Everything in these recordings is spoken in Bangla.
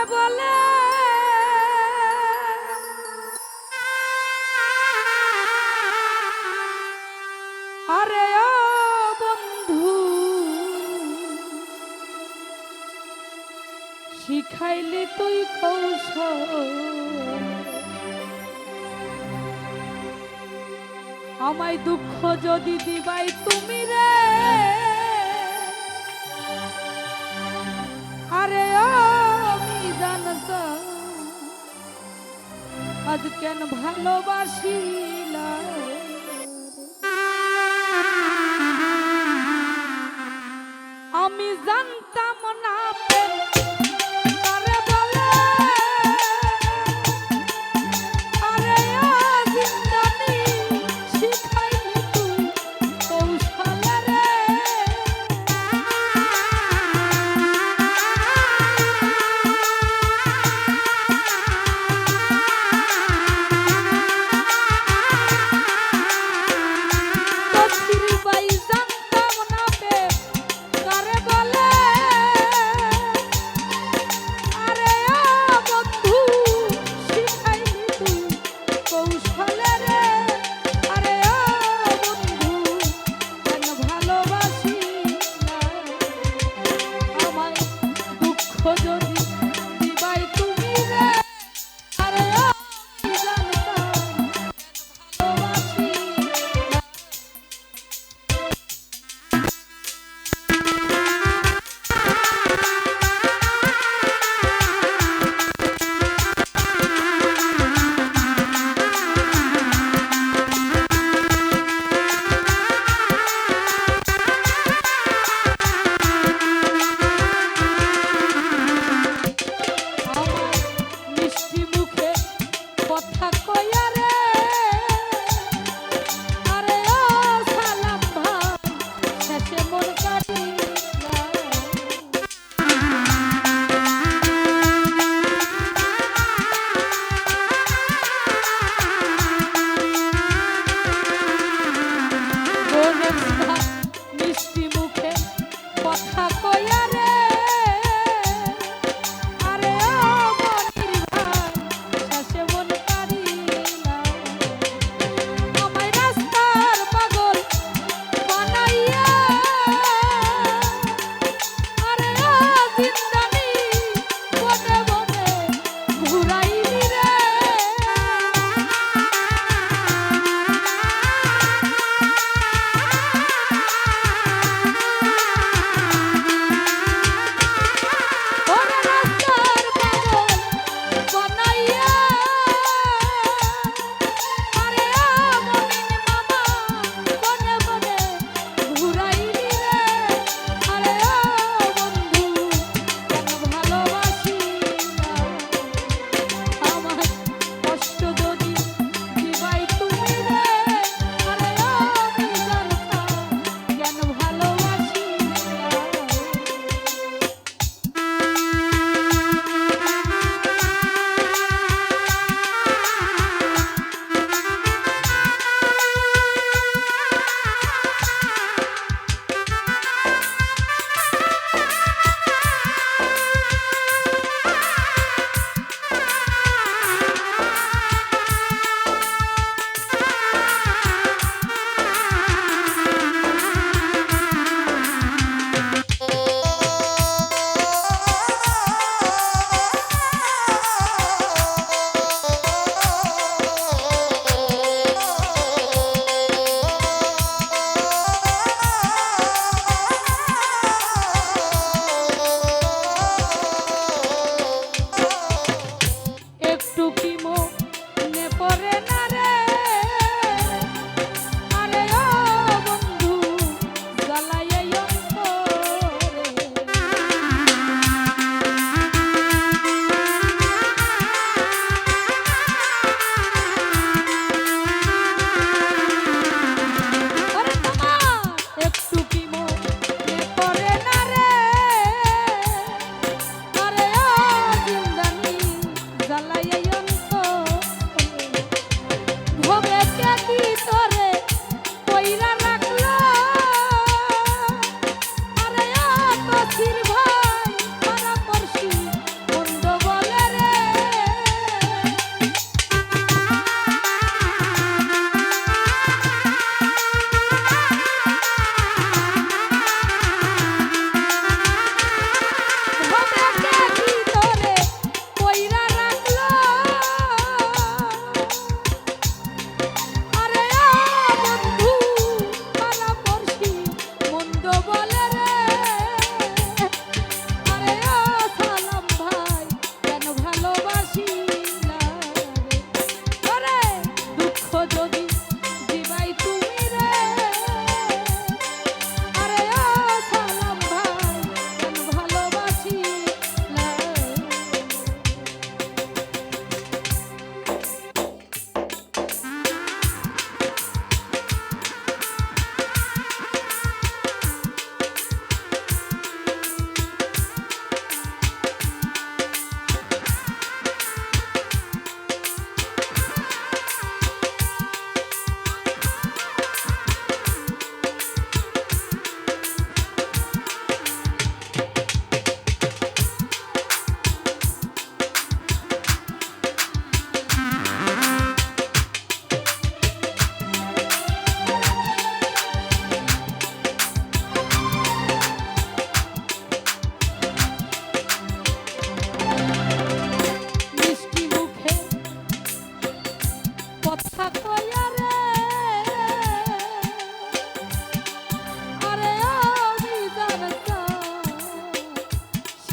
বলে আরে ও বন্ধু শিখাইলি তুই কৌশল আমায় দুঃখ যদি দিবাই তুমি রে আরে ও আমি জানতাম আজ কেন ভালোবাসিলা আমি জানতাম না প্রেম কারে বলে আরে ও জিন্দানি শিখাইলি তুই কৌশল রে তসির বাই জানতাম না প্রেম কারে বলে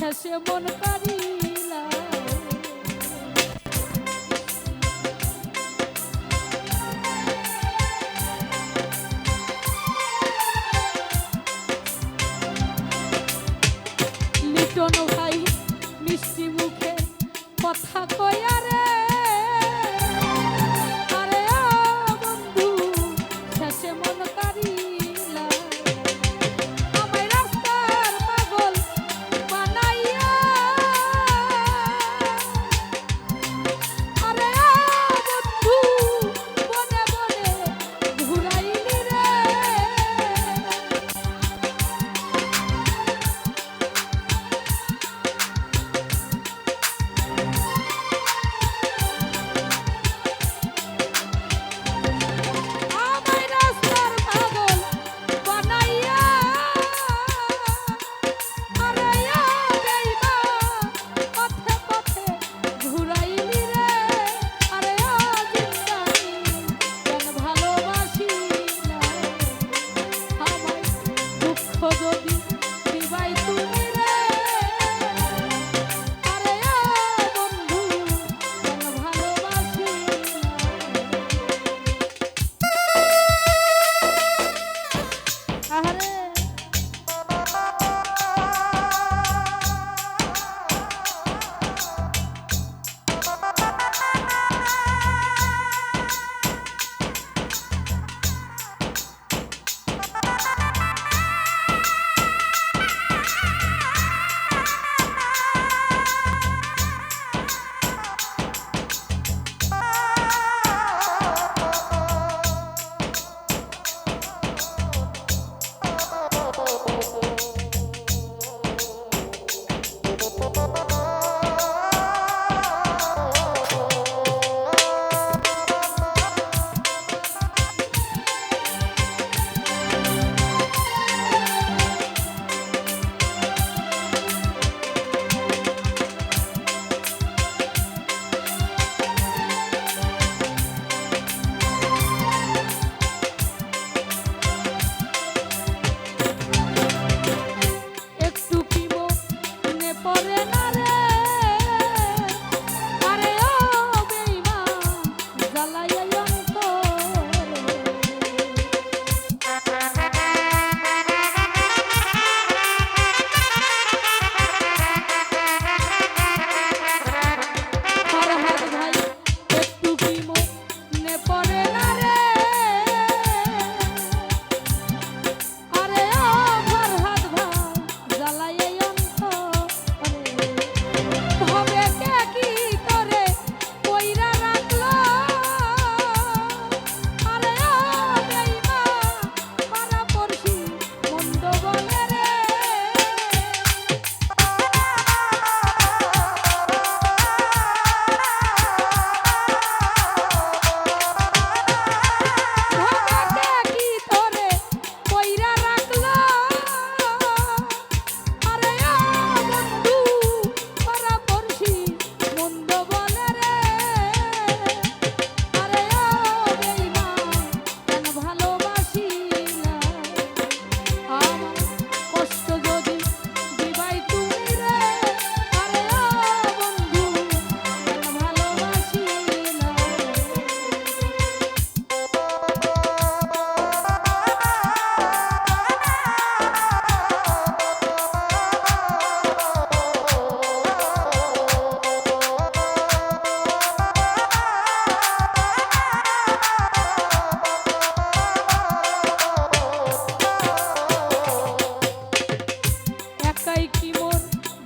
শেষে মন কারিলা লিটন ভাই মিষ্টি মুখে কথা কয়া রে আরে ও বন্ধু শেষে মন কারিলা আমায় রাস্তার পাগল বানাইয়া আরে ও বন্ধু বনে বনে ঘুরাইলি রে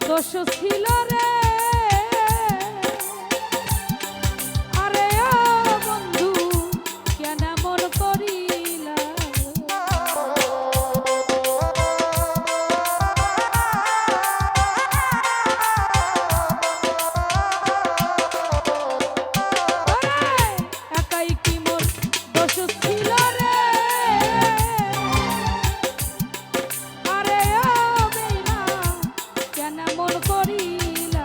দোষ ছিল রে আরে ও বন্ধু কেন মন করিলা একাই কি মোর দোষ ছিল রে আরে ও বেইমা কেন মন করিলা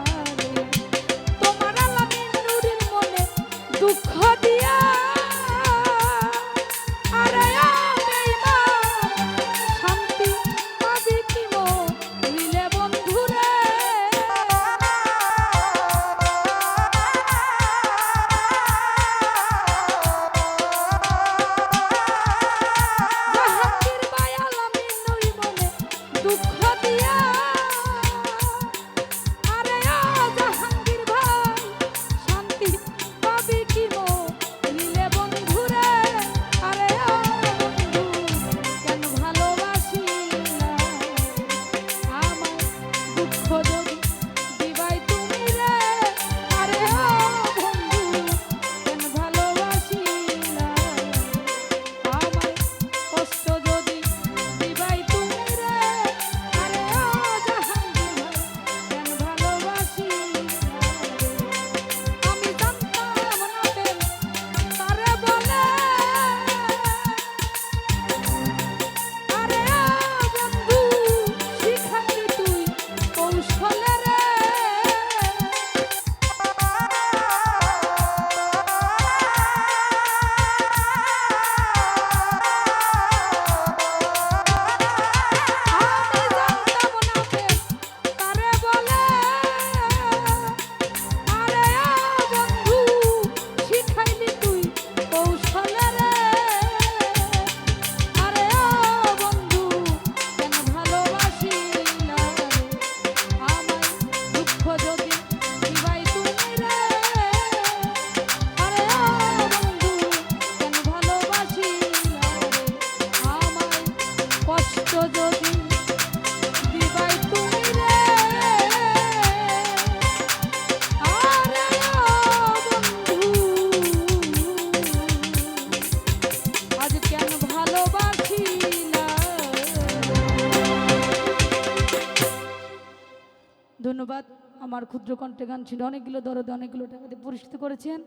ধন্যবাদ। আমার ক্ষুদ্র কণ্ঠে গান ছিল অনেকগুলো দরদে অনেকগুলো টাকা দিয়ে পুরস্কৃত করেছেন।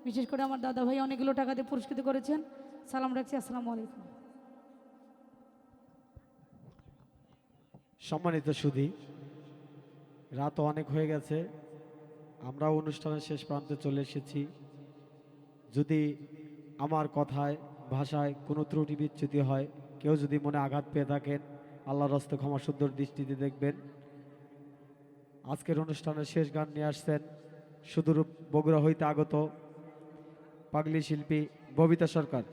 বিশেষ করে আমার দাদা ভাই অনেকগুলো টাকা দিয়ে পুরস্কৃত করেছেন। সালাম রাখছি, আসসালামু আলাইকুম। সম্মানিত সুধী, রাত অনেক হয়ে গেছে, আমরা অনুষ্ঠানের শেষ প্রান্তে চলে এসেছি। যদি আমার কথায় ভাষায় কোনো ত্রুটি বিচ্যুতি হয়, কেউ যদি মনে আঘাত পেয়ে থাকেন, আল্লাহর হস্তে ক্ষমা সুন্দর দৃষ্টিতে দেখবেন। আজকের অনুষ্ঠানের শেষ গান নিয়ে আসছেন সুদূর বগুড়া হইতে আগত পাগলি শিল্পী ববিতা সরকার।